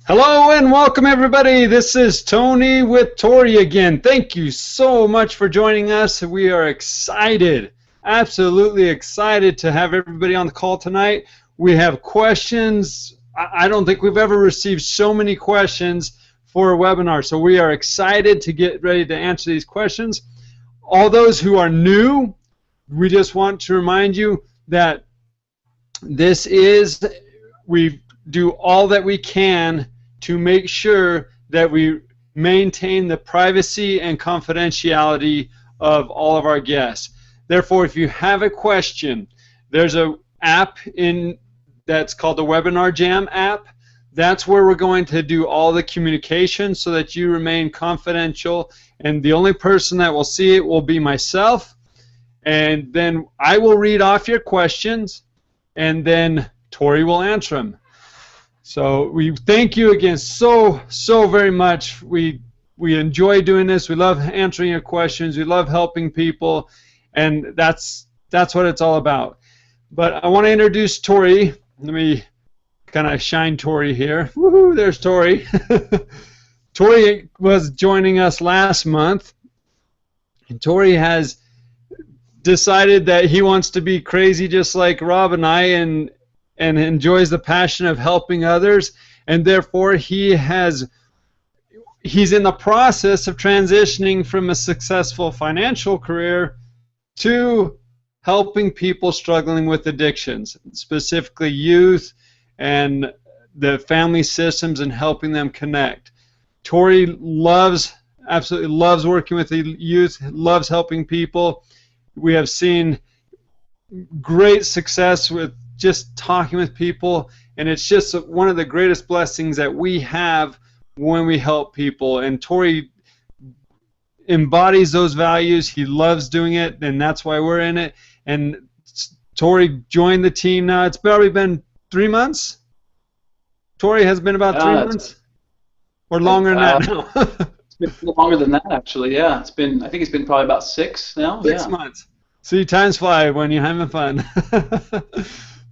Hello and welcome everybody. This is Tony with Tori again. Thank you so much for joining us. We are excited, absolutely excited to have everybody on the call tonight. We have questions. I don't think we've ever received so many questions for a webinar. So we are excited to get ready to answer these questions. All those who are new, we just want to remind you that we do all that we can to make sure that we maintain the privacy and confidentiality of all of our guests. Therefore, if you have a question, there's an app that's called the Webinar Jam app. That's where we're going to do all the communication so that you remain confidential, and the only person that will see it will be myself, and then I will read off your questions, and then Tori will answer them. So we thank you again so very much. We enjoy doing this. We love answering your questions. We love helping people, and that's what it's all about. But I want to introduce Tori. Let me kind of shine Tori here. Woohoo! There's Tori. Tori was joining us last month, and Tori has decided that he wants to be crazy just like Rob and I, and enjoys the passion of helping others, and therefore he's in the process of transitioning from a successful financial career to helping people struggling with addictions, specifically youth and the family systems, and helping them connect. Tori absolutely loves working with the youth, loves helping people. We have seen great success with just talking with people, and it's just one of the greatest blessings that we have when we help people. And Tori embodies those values. He loves doing it, and that's why we're in it. And Tori joined the team now. It's probably been 3 months. Tori has been about 3 months, or longer than that now. It's been longer than that, actually. Yeah, I think it's been probably about 6 now. 6 months. See, times fly when you're having fun.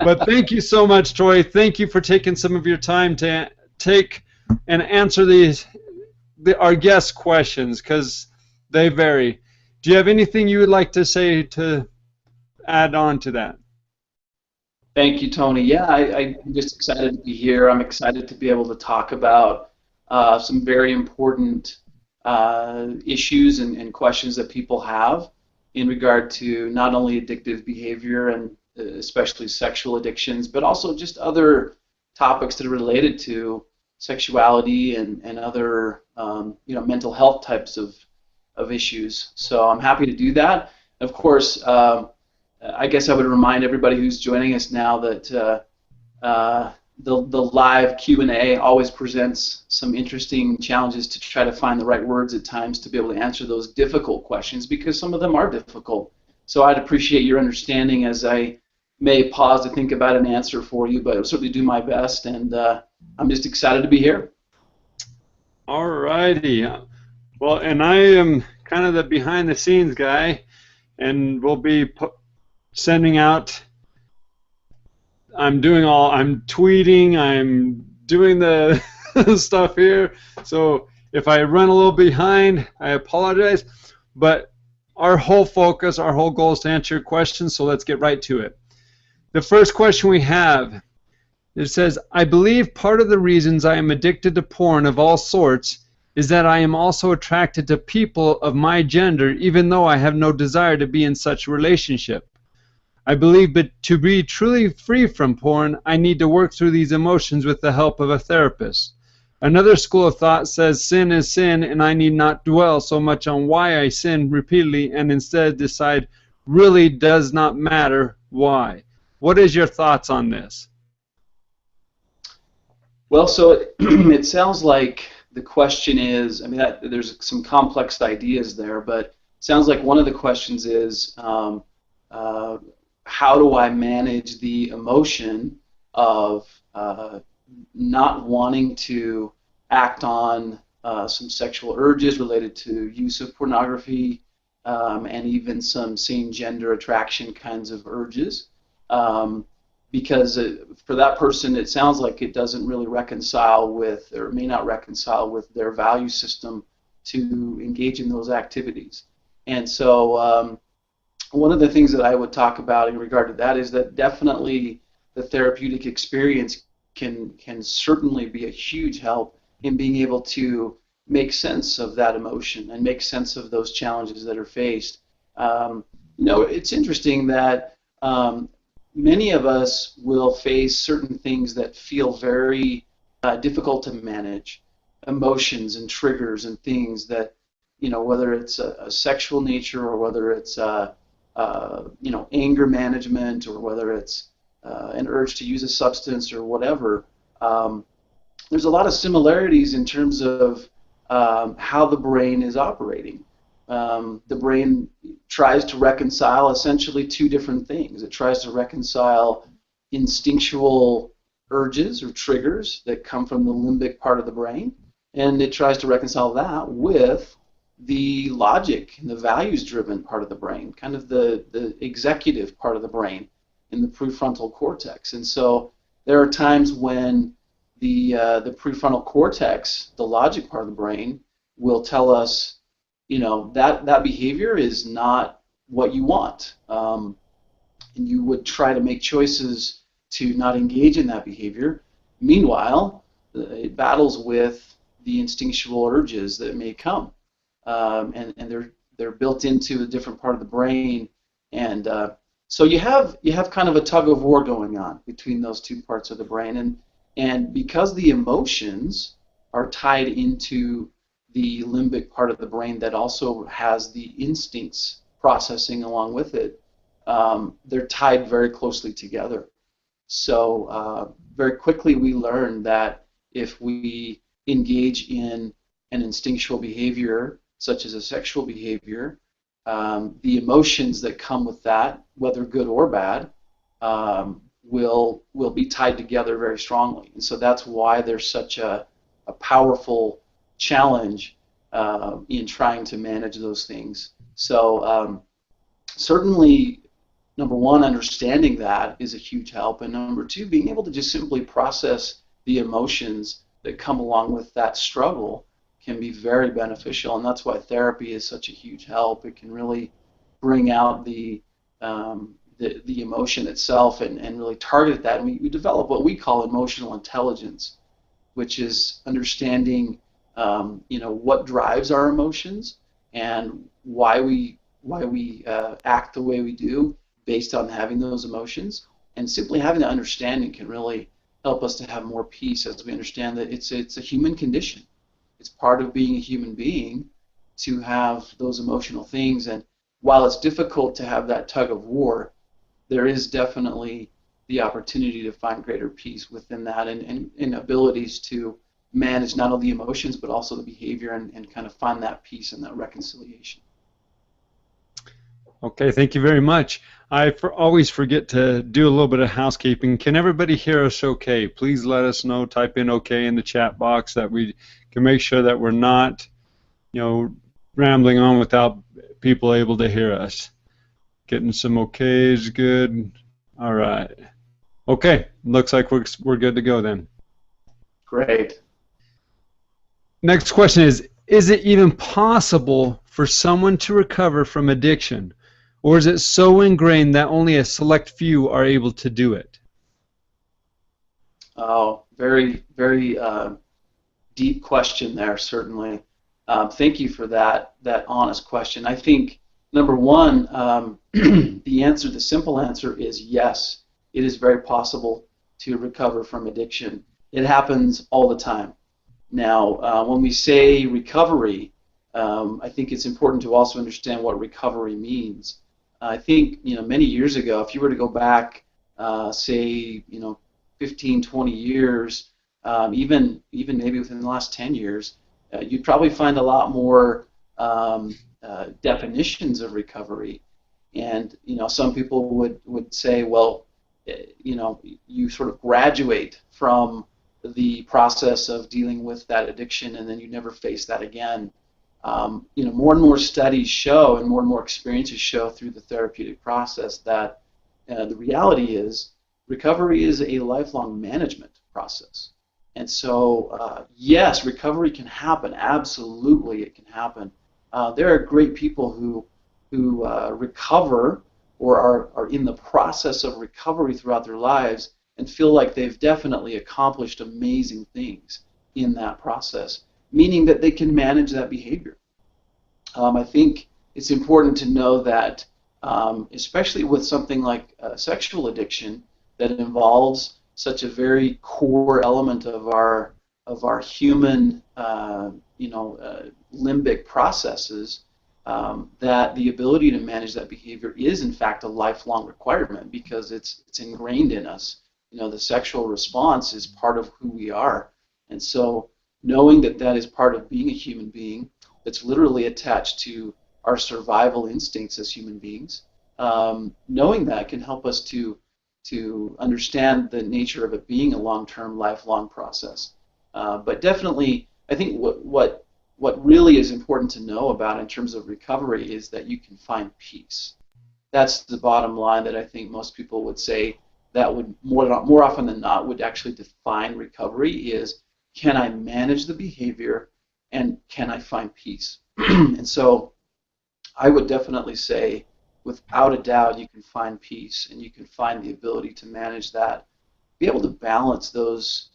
But thank you so much, Troy. Thank you for taking some of your time to take and answer our guest questions, because they vary. Do you have anything you would like to say to add on to that? Thank you, Tony. Yeah, I'm just excited to be here. I'm excited to be able to talk about some very important issues and questions that people have in regard to not only addictive behavior and especially sexual addictions, but also just other topics that are related to sexuality and other mental health types of issues. So I'm happy to do that. Of course, I guess I would remind everybody who's joining us now that the live Q&A always presents some interesting challenges to try to find the right words at times to be able to answer those difficult questions, because some of them are difficult. So I'd appreciate your understanding as I may pause to think about an answer for you, but I'll certainly do my best, and I'm just excited to be here. All righty. Well, and I am kind of the behind-the-scenes guy, and we'll be sending out. I'm tweeting, I'm doing the stuff here. So if I run a little behind, I apologize. But our whole focus, our whole goal is to answer your questions, so let's get right to it. The first question we have, it says, I believe part of the reasons I am addicted to porn of all sorts is that I am also attracted to people of my gender, even though I have no desire to be in such a relationship. I believe that to be truly free from porn, I need to work through these emotions with the help of a therapist. Another school of thought says sin is sin, and I need not dwell so much on why I sin repeatedly, and instead decide really does not matter why. What is your thoughts on this? Well, so it sounds like the question is, there's some complex ideas there, but it sounds like one of the questions is, how do I manage the emotion of not wanting to act on some sexual urges related to use of pornography, and even some same gender attraction kinds of urges, because for that person, it sounds like it doesn't really reconcile with, or may not reconcile with their value system to engage in those activities. And so one of the things that I would talk about in regard to that is that definitely the therapeutic experience can certainly be a huge help in being able to make sense of that emotion and make sense of those challenges that are faced. It's interesting that many of us will face certain things that feel very difficult to manage, emotions and triggers and things that, whether it's a sexual nature or whether it's anger management or whether it's an urge to use a substance or whatever. There's a lot of similarities in terms of how the brain is operating. The brain tries to reconcile essentially two different things. It tries to reconcile instinctual urges or triggers that come from the limbic part of the brain, and it tries to reconcile that with the logic and the values-driven part of the brain, kind of the executive part of the brain in the prefrontal cortex. And so there are times when the prefrontal cortex, the logic part of the brain, will tell us, that behavior is not what you want. And you would try to make choices to not engage in that behavior. Meanwhile, it battles with the instinctual urges that may come. And they're built into a different part of the brain. And so you have kind of a tug of war going on between those two parts of the brain. And because the emotions are tied into the limbic part of the brain that also has the instincts processing along with it, they're tied very closely together. So very quickly we learn that if we engage in an instinctual behavior, such as a sexual behavior, the emotions that come with that, whether good or bad, will be tied together very strongly. And so that's why there's such a powerful challenge in trying to manage those things. So certainly, number one, understanding that is a huge help, and number two, being able to just simply process the emotions that come along with that struggle can be very beneficial, and that's why therapy is such a huge help. It can really bring out the emotion itself and really target that. And we develop what we call emotional intelligence, which is understanding what drives our emotions and why we act the way we do based on having those emotions. And simply having that understanding can really help us to have more peace as we understand that it's a human condition. It's part of being a human being to have those emotional things. And while it's difficult to have that tug of war, there is definitely the opportunity to find greater peace within that and abilities to manage not only the emotions but also the behavior and kind of find that peace and that reconciliation. Okay, thank you very much. I always forget to do a little bit of housekeeping. Can everybody hear us okay? Please let us know, type in okay in the chat box, that we can make sure that we're not, rambling on without people able to hear us. Getting some okays, good. All right. Okay, looks like we're good to go then. Great. Next question is it even possible for someone to recover from addiction? Or is it so ingrained that only a select few are able to do it? Oh, very, very deep question there, certainly. Thank you for that honest question. I think, number one, the simple answer is yes. It is very possible to recover from addiction. It happens all the time. Now, when we say recovery, I think it's important to also understand what recovery means. I think, many years ago, if you were to go back, say, 15, 20 years, even maybe within the last 10 years, you'd probably find a lot more definitions of recovery. And, some people would say, well, you sort of graduate from the process of dealing with that addiction and then you never face that again. More and more studies show and more experiences show through the therapeutic process that the reality is recovery is a lifelong management process. And so, yes, recovery can happen. Absolutely, it can happen. There are great people who recover or are in the process of recovery throughout their lives and feel like they've definitely accomplished amazing things in that process, meaning that they can manage that behavior. I think it's important to know that, especially with something like sexual addiction that involves such a very core element of our human, limbic processes, that the ability to manage that behavior is in fact a lifelong requirement because it's ingrained in us. The sexual response is part of who we are, and so knowing that that is part of being a human being, that's literally attached to our survival instincts as human beings. Knowing that can help us to understand the nature of it being a long-term, lifelong process. But definitely, I think what really is important to know about in terms of recovery is that you can find peace. That's the bottom line that I think most people would say that would more often than not would actually define recovery is, can I manage the behavior and can I find peace? And so I would definitely say, without a doubt, you can find peace and you can find the ability to manage that, be able to balance those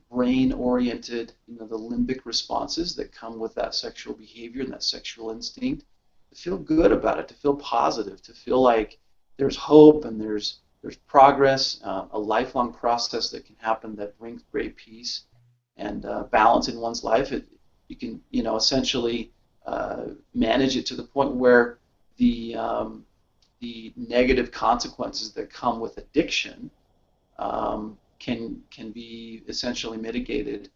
brain-oriented, the limbic responses that come with that sexual behavior and that sexual instinct, to feel good about it, to feel positive, to feel like there's hope and there's progress, a lifelong process that can happen that brings great peace and balance in one's life. You can, essentially manage it to the point where the negative consequences that come with addiction can be essentially mitigated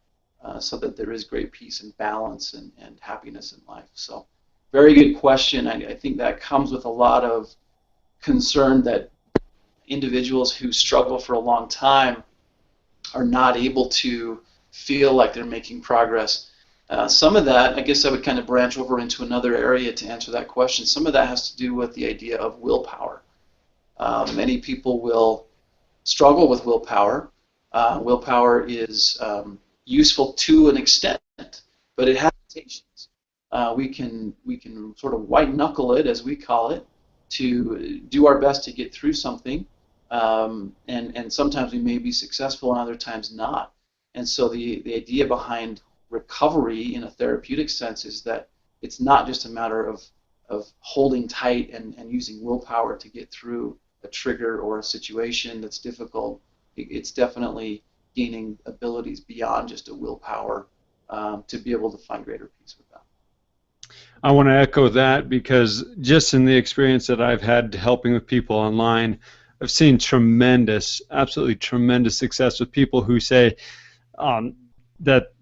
so that there is great peace and balance and happiness in life. So, very good question. I think that comes with a lot of concern that individuals who struggle for a long time are not able to feel like they're making progress. Some of that, I guess I would kind of branch over into another area to answer that question. Some of that has to do with the idea of willpower. Many people will struggle with willpower. Willpower is useful to an extent, but it has limitations. We can sort of white knuckle it, as we call it, to do our best to get through something, and sometimes we may be successful and other times not. And so the idea behind recovery in a therapeutic sense is that it's not just a matter of holding tight and using willpower to get through a trigger or a situation that's difficult. It's definitely gaining abilities beyond just a willpower to be able to find greater peace with that. I want to echo that because just in the experience that I've had helping with people online, I've seen absolutely tremendous success with people who say that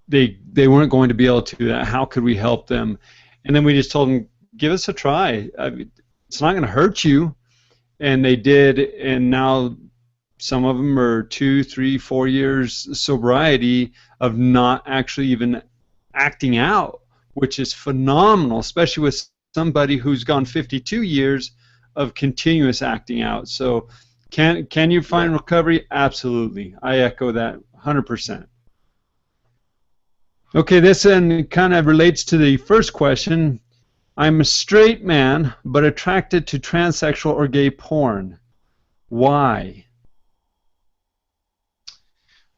they weren't going to be able to do that. How could we help them? And then we just told them, give us a try. It's not going to hurt you. And they did, and now some of them are 2, 3, 4 years sobriety of not actually even acting out, which is phenomenal, especially with somebody who's gone 52 years of continuous acting out. So can you find recovery? Absolutely. I echo that 100%. Okay, this then kind of relates to the first question. I'm a straight man, but attracted to transsexual or gay porn. Why?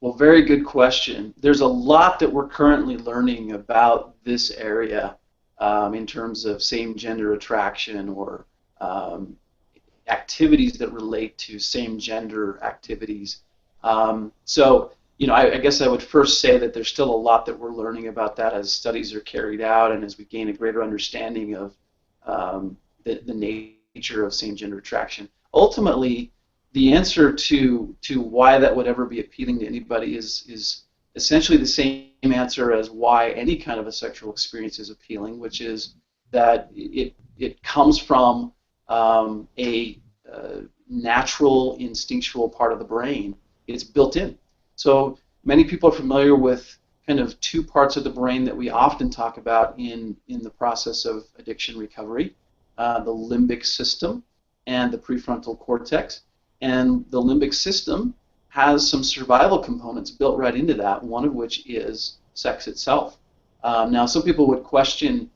Well, very good question. There's a lot that we're currently learning about this area in terms of same-gender attraction or activities that relate to same-gender activities. So, I guess I would first say that there's still a lot that we're learning about that as studies are carried out and as we gain a greater understanding of the nature of same-gender attraction. Ultimately, the answer to why that would ever be appealing to anybody is essentially the same answer as why any kind of a sexual experience is appealing, which is that it comes from a natural instinctual part of the brain. It's built in. So many people are familiar with kind of two parts of the brain that we often talk about in the process of addiction recovery, the limbic system and the prefrontal cortex. And the limbic system has some survival components built right into that, one of which is sex itself. Now, some people would question,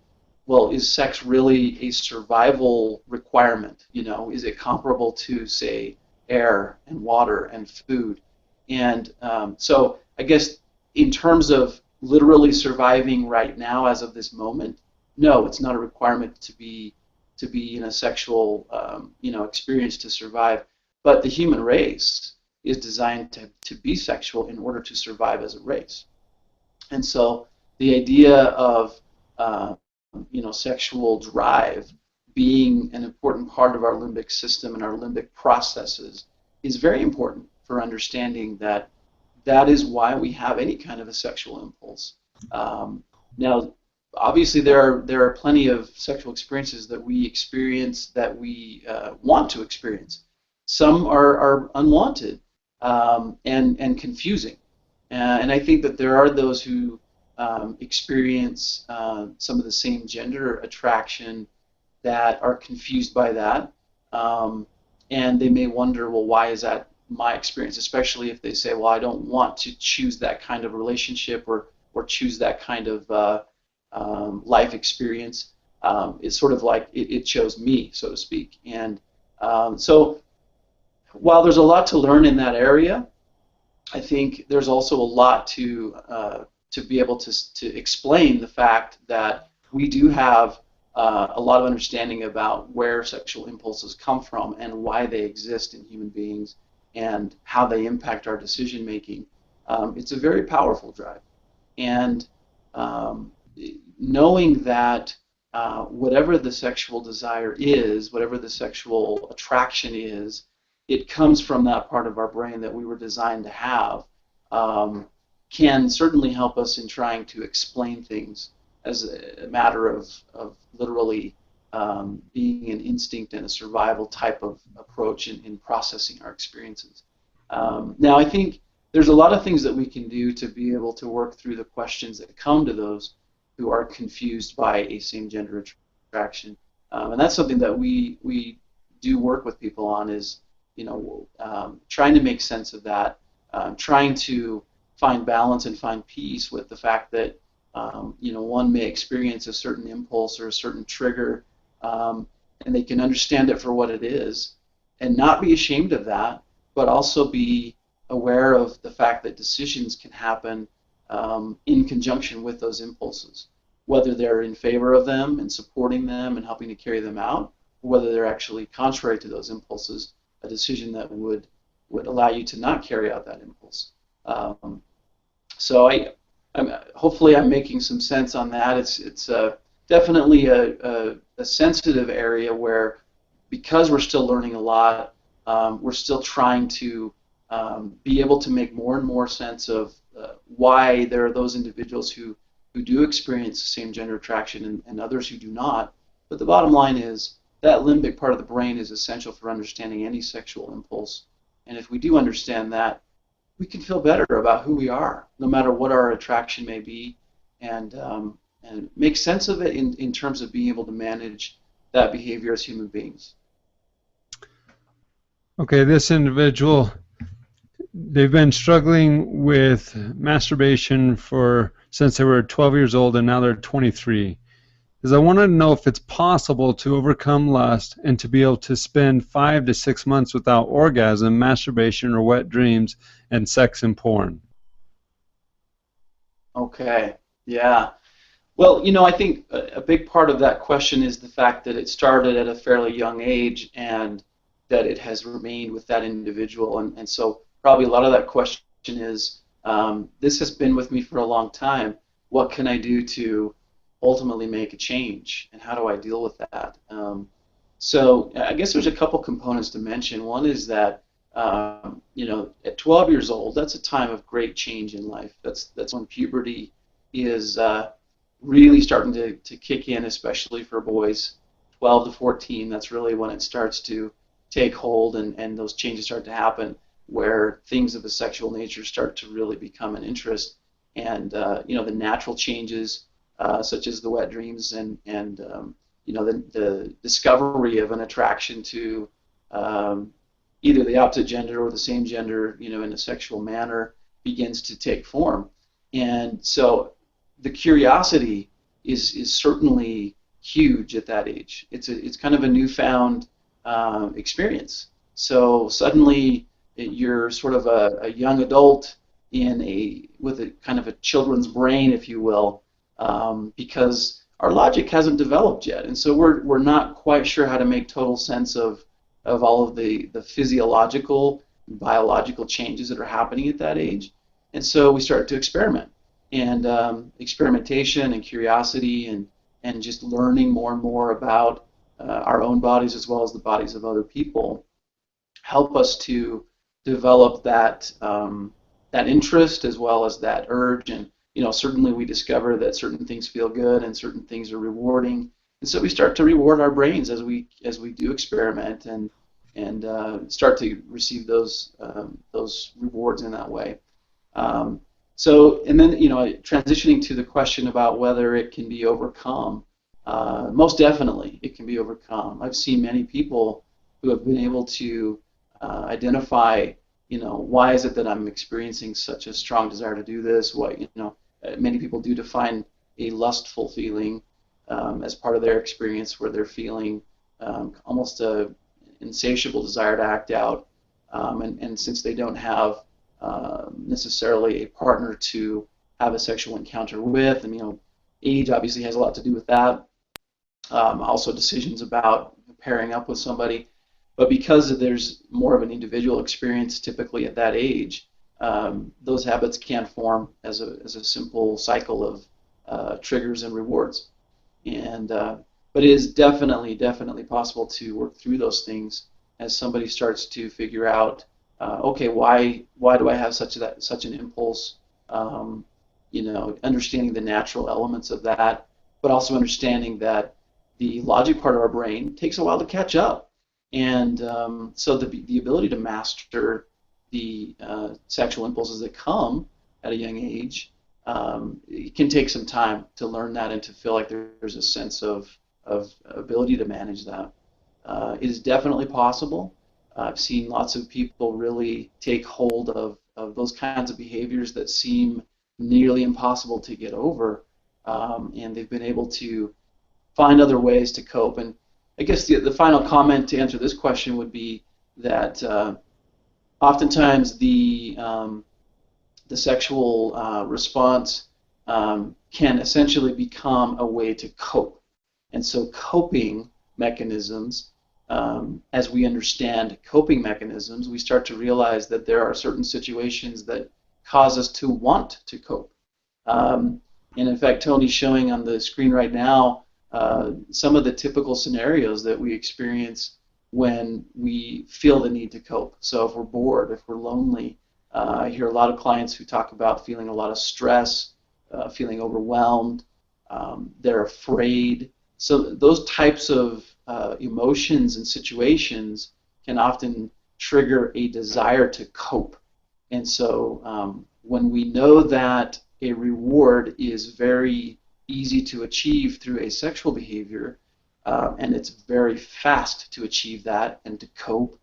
well, is sex really a survival requirement? You know, is it comparable to, say, air and water and food? And so I guess in terms of literally surviving right now as of this moment, no, it's not a requirement to be in a sexual experience to survive. But the human race is designed to be sexual in order to survive as a race. And so the idea of sexual drive being an important part of our limbic system and our limbic processes is very important for understanding that that is why we have any kind of a sexual impulse. Now, obviously, there are plenty of sexual experiences that we experience that we want to experience. Some are unwanted and confusing. And I think that there are those who experience some of the same gender attraction that are confused by that. And they may wonder, well, why is that my experience? Especially if they say, well, I don't want to choose that kind of relationship or choose that kind of life experience. It's sort of like it chose me, so to speak. And so while there's a lot to learn in that area, I think there's also a lot to be able to explain the fact that we do have a lot of understanding about where sexual impulses come from and why they exist in human beings and how they impact our decision making. It's a very powerful drive. And knowing that whatever the sexual desire is, whatever the sexual attraction is, it comes from that part of our brain that we were designed to have, can certainly help us in trying to explain things as a matter of literally being an instinct and a survival type of approach in processing our experiences. Now, I think there's a lot of things that we can do to be able to work through the questions that come to those who are confused by a same-gender attraction. And that's something that we do work with people on, is trying to make sense of that, trying to find balance and find peace with the fact that one may experience a certain impulse or a certain trigger, and they can understand it for what it is and not be ashamed of that, but also be aware of the fact that decisions can happen in conjunction with those impulses, whether they're in favor of them and supporting them and helping to carry them out, or whether they're actually contrary to those impulses, a decision that would allow you to not carry out that impulse. So hopefully I'm making some sense on that. It's definitely a sensitive area where, because we're still learning a lot, we're still trying to be able to make more and more sense of why there are those individuals who do experience the same gender attraction and others who do not. But the bottom line is that limbic part of the brain is essential for understanding any sexual impulse. And if we do understand that, we can feel better about who we are, no matter what our attraction may be, and make sense of it in terms of being able to manage that behavior as human beings. Okay, this individual, they've been struggling with masturbation since they were 12 years old, and now they're 23. Because I want to know if it's possible to overcome lust and to be able to spend 5 to 6 months without orgasm, masturbation, or wet dreams, and sex and porn. Okay, yeah. Well, I think a big part of that question is the fact that it started at a fairly young age and that it has remained with that individual. And so probably a lot of that question is, this has been with me for a long time. What can I do to ultimately make a change, and how do I deal with that? So I guess there's a couple components to mention. One is that at 12 years old, that's a time of great change in life. That's when puberty is really starting to kick in, especially for boys. 12 to 14, that's really when it starts to take hold, and those changes start to happen, where things of a sexual nature start to really become an interest, and the natural changes, such as the wet dreams and the discovery of an attraction to either the opposite gender or the same gender, in a sexual manner begins to take form. And so the curiosity is certainly huge at that age. It's kind of a newfound experience. So suddenly you're sort of a young adult with a kind of a children's brain, if you will, because our logic hasn't developed yet, and so we're not quite sure how to make total sense of all of the physiological, biological changes that are happening at that age, and so we start to experiment, and experimentation and curiosity and just learning more and more about our own bodies as well as the bodies of other people help us to develop that that interest as well as that urge. And certainly we discover that certain things feel good and certain things are rewarding, and so we start to reward our brains as we do experiment and start to receive those rewards in that way. So, and then transitioning to the question about whether it can be overcome, most definitely it can be overcome. I've seen many people who have been able to identify, why is it that I'm experiencing such a strong desire to do this? What, many people do define a lustful feeling as part of their experience, where they're feeling almost a insatiable desire to act out, and since they don't have necessarily a partner to have a sexual encounter with, and age obviously has a lot to do with that. Also decisions about pairing up with somebody. But because there's more of an individual experience typically at that age, those habits can form as a simple cycle of triggers and rewards. And but it is definitely possible to work through those things as somebody starts to figure out, okay, why do I have such an impulse? Understanding the natural elements of that, but also understanding that the logic part of our brain takes a while to catch up. And so the ability to master the sexual impulses that come at a young age, it can take some time to learn that and to feel like there's a sense of ability to manage that. It is definitely possible. I've seen lots of people really take hold of those kinds of behaviors that seem nearly impossible to get over, and they've been able to find other ways to cope. And I guess the final comment to answer this question would be that oftentimes the sexual response can essentially become a way to cope. And so coping mechanisms, as we understand coping mechanisms, we start to realize that there are certain situations that cause us to want to cope. And in fact, Tony's showing on the screen right now some of the typical scenarios that we experience when we feel the need to cope. So if we're bored, if we're lonely, I hear a lot of clients who talk about feeling a lot of stress, feeling overwhelmed, they're afraid. So those types of emotions and situations can often trigger a desire to cope. And so when we know that a reward is very easy to achieve through a sexual behavior, and it's very fast to achieve that and to cope,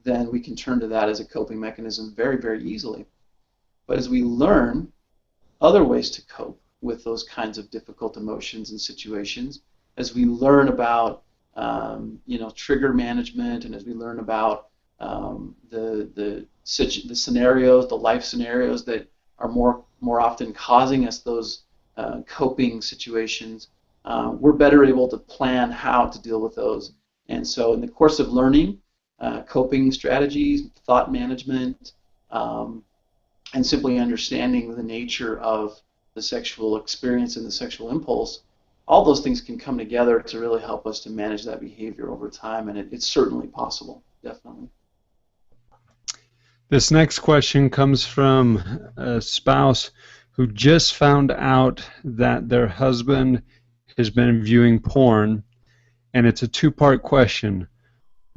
then we can turn to that as a coping mechanism very easily. But as we learn other ways to cope with those kinds of difficult emotions and situations, as we learn about trigger management, and as we learn about the scenarios, the life scenarios that are more often causing us those coping situations, we're better able to plan how to deal with those. And so in the course of learning coping strategies, thought management, and simply understanding the nature of the sexual experience and the sexual impulse, all those things can come together to really help us to manage that behavior over time, and it's certainly possible, definitely. This next question comes from a spouse who just found out that their husband has been viewing porn, and it's a two-part question.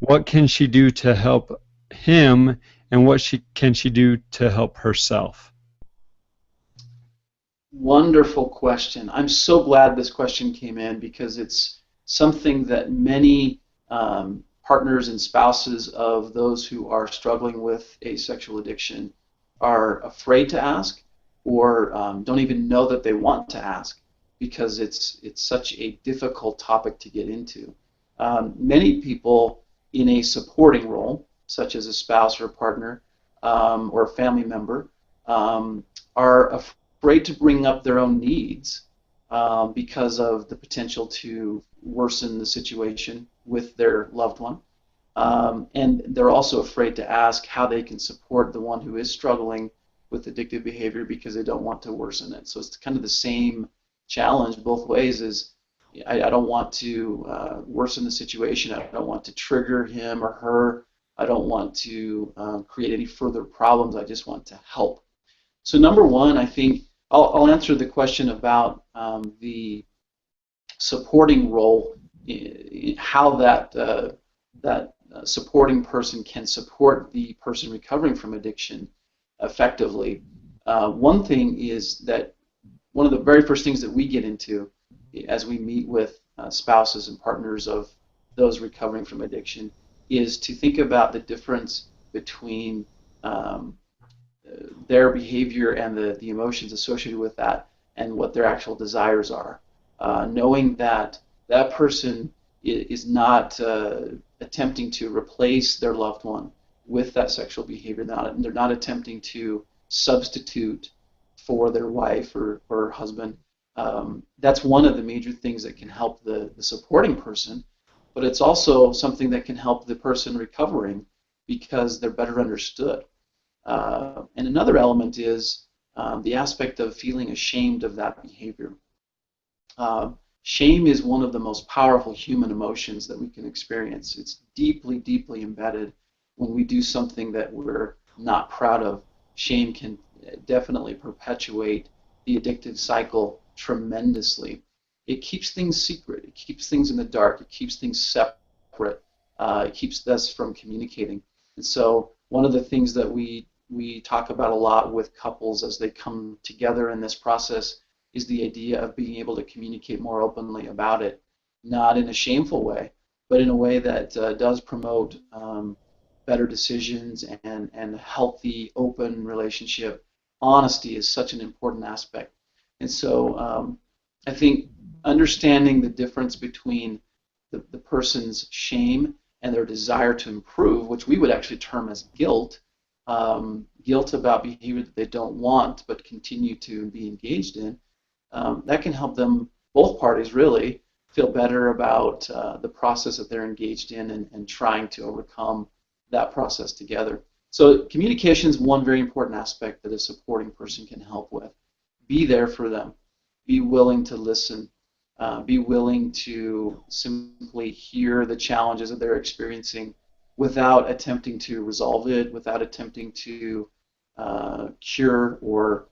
What can she do to help him, and what can she do to help herself? Wonderful question. I'm so glad this question came in, because it's something that many partners and spouses of those who are struggling with a sexual addiction are afraid to ask, or don't even know that they want to ask, because it's such a difficult topic to get into. Many people in a supporting role, such as a spouse or a partner or a family member, are afraid to bring up their own needs because of the potential to worsen the situation with their loved one. And they're also afraid to ask how they can support the one who is struggling with addictive behavior because they don't want to worsen it. So it's kind of the same challenge both ways. Is I don't want to worsen the situation. I don't want to trigger him or her. I don't want to create any further problems. I just want to help. So number one, I think I'll answer the question about the supporting role, how that supporting person can support the person recovering from addiction effectively. One thing is that one of the very first things that we get into as we meet with spouses and partners of those recovering from addiction is to think about the difference between their behavior and the emotions associated with that and what their actual desires are. Knowing that that person is not attempting to replace their loved one with that sexual behavior. They're not attempting to substitute for their wife or husband. That's one of the major things that can help the supporting person, but it's also something that can help the person recovering because they're better understood. And another element is the aspect of feeling ashamed of that behavior. Shame is one of the most powerful human emotions that we can experience. It's deeply, deeply embedded when we do something that we're not proud of. Shame can definitely perpetuate the addictive cycle tremendously. It keeps things secret. It keeps things in the dark. It keeps things separate. It keeps us from communicating. And so one of the things that we talk about a lot with couples as they come together in this process is the idea of being able to communicate more openly about it, not in a shameful way, but in a way that does promote better decisions and a healthy, open relationship. Honesty is such an important aspect. And so I think understanding the difference between the person's shame and their desire to improve, which we would actually term as guilt, guilt about behavior that they don't want but continue to be engaged in, that can help them, both parties really, feel better about the process that they're engaged in and trying to overcome that process together. So communication is one very important aspect that a supporting person can help with. Be there for them. Be willing to listen. Be willing to simply hear the challenges that they're experiencing without attempting to resolve it, without attempting to cure or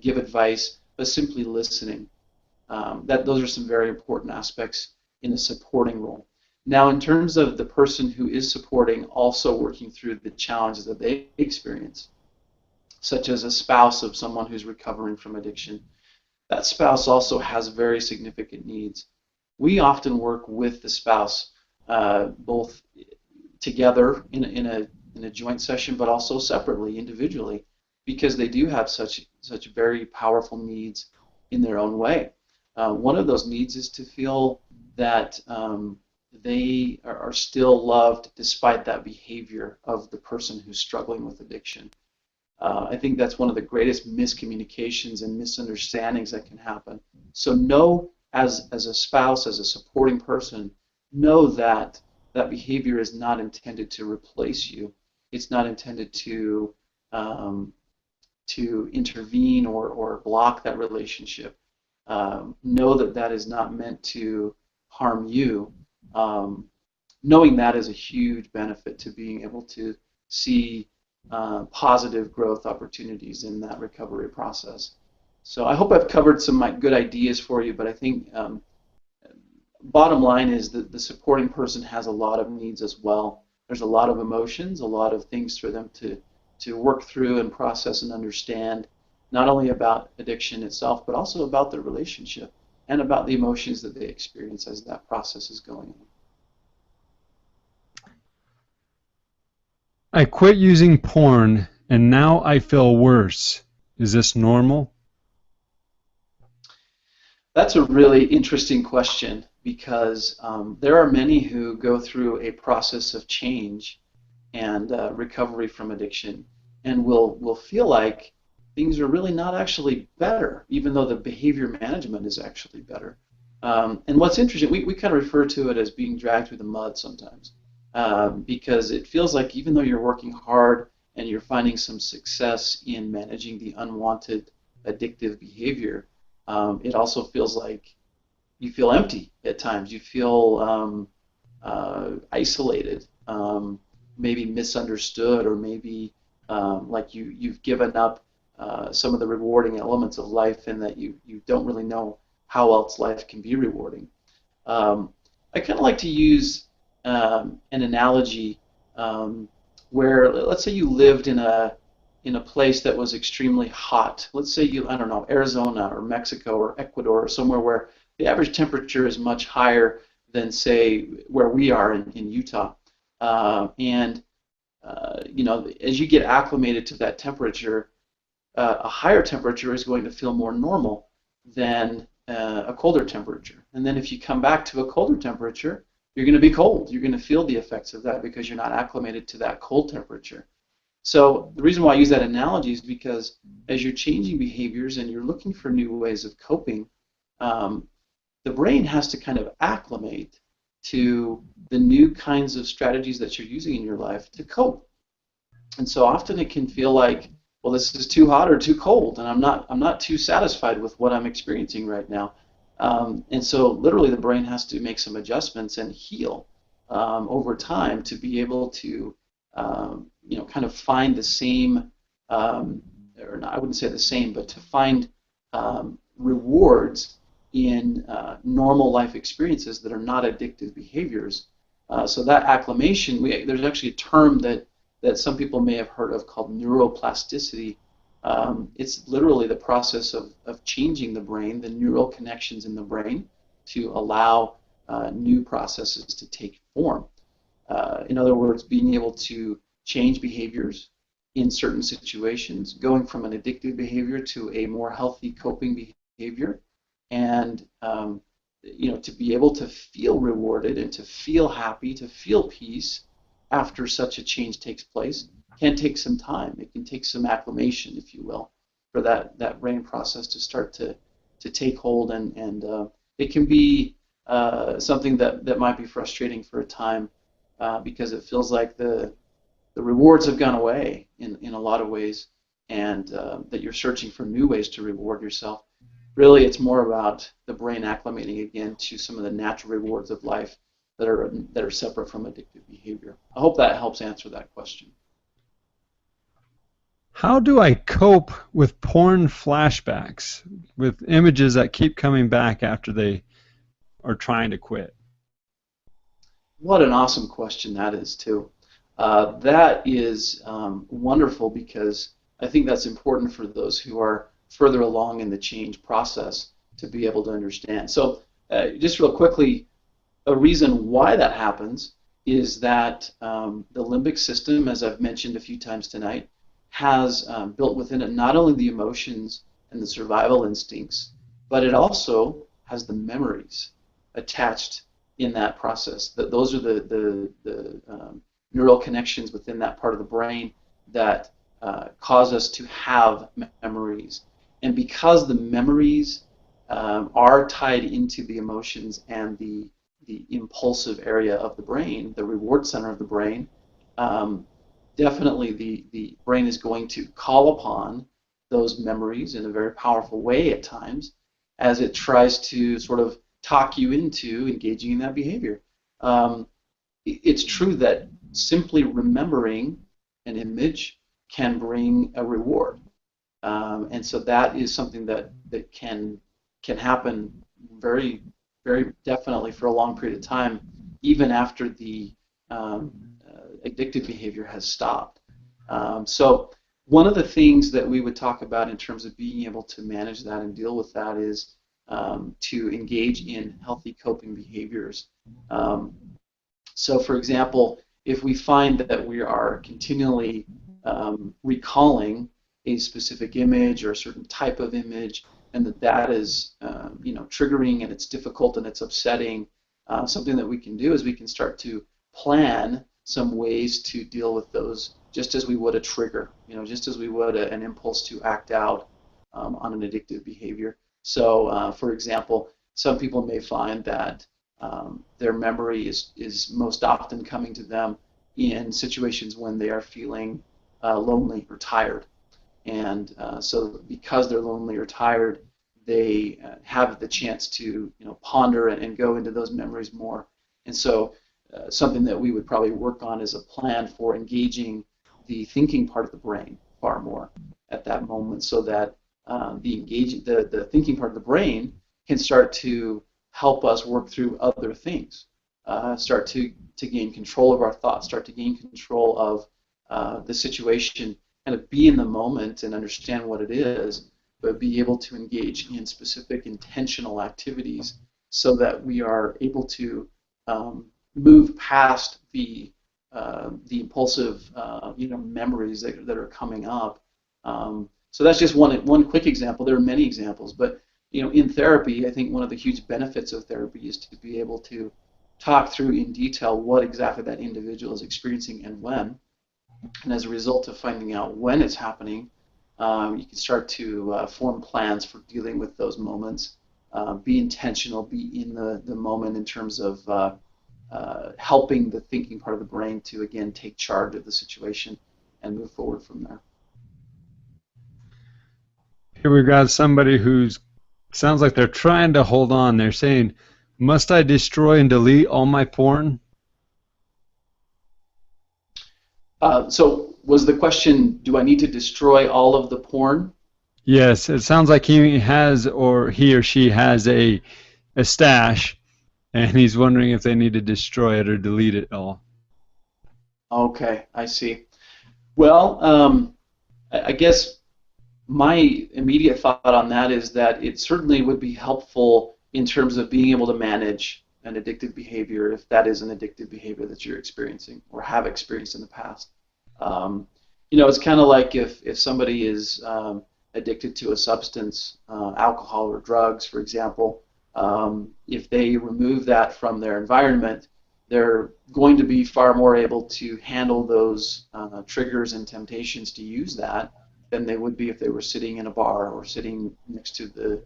give advice, but simply listening. Those are some very important aspects in a supporting role. Now, in terms of the person who is supporting also working through the challenges that they experience, such as a spouse of someone who's recovering from addiction, that spouse also has very significant needs. We often work with the spouse both together in a joint session, but also separately, individually, because they do have such very powerful needs in their own way. One of those needs is to feel that they are still loved despite that behavior of the person who's struggling with addiction. I think that's one of the greatest miscommunications and misunderstandings that can happen. So know, as a spouse, as a supporting person, know that that behavior is not intended to replace you. It's not intended to intervene or block that relationship. Know that that is not meant to harm you. Knowing that is a huge benefit to being able to see positive growth opportunities in that recovery process. So I hope I've covered some good ideas for you, but I think bottom line is that the supporting person has a lot of needs as well. There's a lot of emotions, a lot of things for them to work through and process and understand, not only about addiction itself, but also about their relationship and about the emotions that they experience as that process is going on. I quit using porn and now I feel worse. Is this normal? That's a really interesting question because there are many who go through a process of change and recovery from addiction and will feel like things are really not actually better, even though the behavior management is actually better. And what's interesting, we kind of refer to it as being dragged through the mud sometimes, because it feels like even though you're working hard and you're finding some success in managing the unwanted addictive behavior, it also feels like you feel empty at times. You feel isolated, maybe misunderstood, or maybe like you've given up some of the rewarding elements of life, and that you don't really know how else life can be rewarding. Um, I kind of like to use an analogy where, let's say you lived in a place that was extremely hot. Let's say you, I don't know, Arizona or Mexico or Ecuador or somewhere where the average temperature is much higher than, say, where we are in Utah. And you know, as you get acclimated to that temperature, a higher temperature is going to feel more normal than a colder temperature. And then if you come back to a colder temperature, you're going to be cold. You're going to feel the effects of that because you're not acclimated to that cold temperature. So the reason why I use that analogy is because as you're changing behaviors and you're looking for new ways of coping, um, the brain has to kind of acclimate to the new kinds of strategies that you're using in your life to cope. And so often it can feel like, well, this is too hot or too cold, and I'm not too satisfied with what I'm experiencing right now. And so literally the brain has to make some adjustments and heal over time to be able to you know, kind of find the same, or not, I wouldn't say the same, but to find rewards in normal life experiences that are not addictive behaviors. So that acclimation, there's actually a term that some people may have heard of called neuroplasticity. It's literally the process of changing the brain, the neural connections in the brain, to allow new processes to take form. In other words, being able to change behaviors in certain situations, going from an addictive behavior to a more healthy coping behavior, and you know, to be able to feel rewarded and to feel happy, to feel peace after such a change takes place can take some time. It can take some acclimation, if you will, for that brain process to start to take hold, and it can be something that might be frustrating for a time because it feels like the rewards have gone away in a lot of ways, and that you're searching for new ways to reward yourself. Really, it's more about the brain acclimating again to some of the natural rewards of life that are separate from addictive behavior. I hope that helps answer that question. How do I cope with porn flashbacks, with images that keep coming back after they are trying to quit? What an awesome question that is, too. That is wonderful because I think that's important for those who are further along in the change process to be able to understand. So, just real quickly, a reason why that happens is that the limbic system, as I've mentioned a few times tonight, has built within it not only the emotions and the survival instincts, but it also has the memories attached in that process. That those are the neural connections within that part of the brain that cause us to have memories. And because the memories are tied into the emotions and the impulsive area of the brain, the reward center of the brain, um, definitely the brain is going to call upon those memories in a very powerful way at times as it tries to sort of talk you into engaging in that behavior. Um, it's true that simply remembering an image can bring a reward. And so that is something that can happen very, very definitely for a long period of time, even after the um, addictive behavior has stopped. So one of the things that we would talk about in terms of being able to manage that and deal with that is to engage in healthy coping behaviors. Um, so, for example, if we find that we are continually recalling a specific image or a certain type of image, and that is triggering, and it's difficult and it's upsetting, something that we can do is we can start to plan some ways to deal with those, just as we would a trigger, just as we would an impulse to act out on an addictive behavior. So, for example, some people may find that their memory is most often coming to them in situations when they are feeling lonely or tired. And so because they're lonely or tired, they have the chance to ponder and go into those memories more. And so something that we would probably work on is a plan for engaging the thinking part of the brain far more at that moment, so that the thinking part of the brain can start to help us work through other things, start to gain control of our thoughts, start to gain control of the situation, kind of be in the moment and understand what it is, but be able to engage in specific intentional activities so that we are able to move past the impulsive memories that are coming up. So that's just one quick example. There are many examples, but in therapy, I think one of the huge benefits of therapy is to be able to talk through in detail what exactly that individual is experiencing and when. And as a result of finding out when it's happening, you can start to form plans for dealing with those moments. Be intentional, be in the moment in terms of helping the thinking part of the brain to, again, take charge of the situation and move forward from there. Here we've got somebody who's sounds like they're trying to hold on. They're saying, must I destroy and delete all my porn? So was the question, do I need to destroy all of the porn? Yes, it sounds like he or she has a stash, and he's wondering if they need to destroy it or delete it all. Okay, I see. Well, I guess my immediate thought on that is that it certainly would be helpful in terms of being able to manage an addictive behavior, if that is an addictive behavior that you're experiencing or have experienced in the past. It's kind of like if somebody is addicted to a substance, alcohol or drugs, for example, if they remove that from their environment, they're going to be far more able to handle those triggers and temptations to use that than they would be if they were sitting in a bar or sitting next to the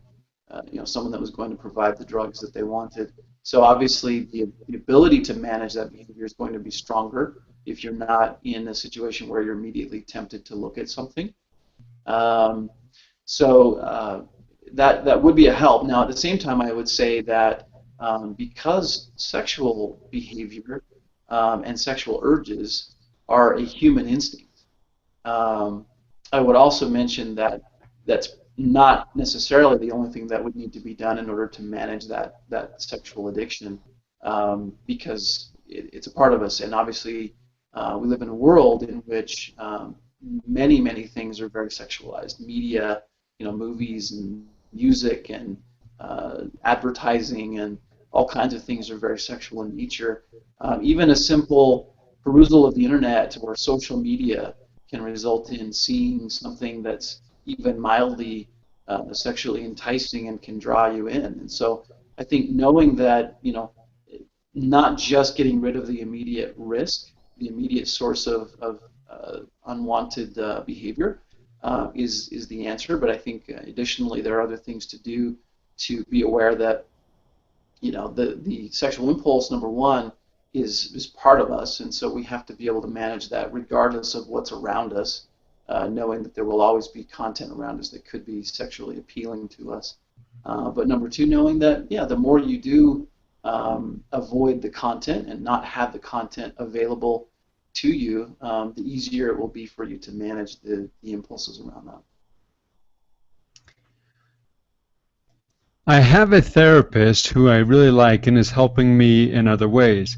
someone that was going to provide the drugs that they wanted. So obviously the ability to manage that behavior is going to be stronger if you're not in a situation where you're immediately tempted to look at something. So that would be a help. Now, at the same time, I would say that because sexual behavior and sexual urges are a human instinct, I would also mention that that's not necessarily the only thing that would need to be done in order to manage that sexual addiction, because it's a part of us, and obviously we live in a world in which many things are very sexualized. Media, movies and music and advertising and all kinds of things are very sexual in nature. Even a simple perusal of the internet or social media can result in seeing something that's even mildly sexually enticing and can draw you in. And so I think knowing that, not just getting rid of the immediate risk, the immediate source of unwanted behavior is the answer. But I think additionally there are other things to do to be aware that the sexual impulse, number one, is part of us, and so we have to be able to manage that regardless of what's around us, knowing that there will always be content around us that could be sexually appealing to us. But number two, knowing that the more you do avoid the content and not have the content available to you, the easier it will be for you to manage the impulses around that. I have a therapist who I really like and is helping me in other ways,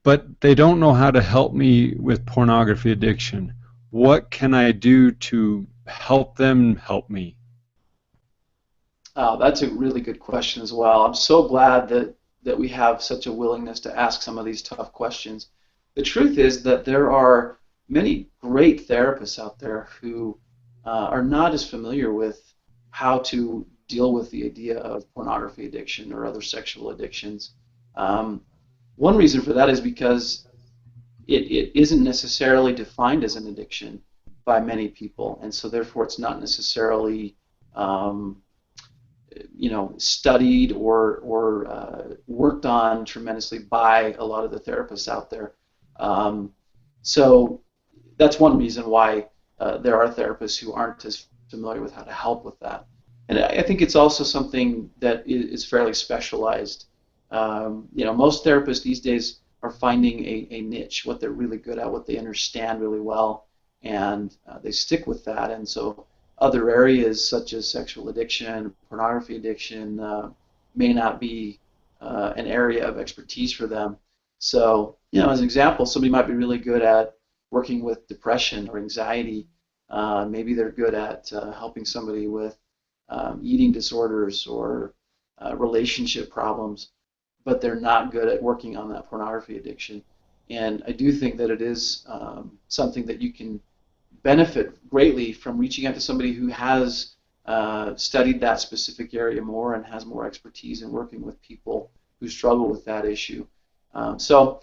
but they don't know how to help me with pornography addiction. What can I do to help them help me? That's a really good question as well. I'm so glad that we have such a willingness to ask some of these tough questions. the truth is that there are many great therapists out there who are not as familiar with how to deal with the idea of pornography addiction or other sexual addictions. Um, One reason for that is because it isn't necessarily defined as an addiction by many people, and so therefore it's not necessarily um, studied or worked on tremendously by a lot of the therapists out there. Um, so that's one reason why there are therapists who aren't as familiar with how to help with that. And I think it's also something that is fairly specialized. Most therapists these days are finding a niche, what they're really good at, what they understand really well, and they stick with that. And so other areas such as sexual addiction, pornography addiction, may not be an area of expertise for them. So, as an example, somebody might be really good at working with depression or anxiety. Maybe they're good at helping somebody with eating disorders or relationship problems, but they're not good at working on that pornography addiction. And I do think that it is something that you can benefit greatly from reaching out to somebody who has studied that specific area more and has more expertise in working with people who struggle with that issue. So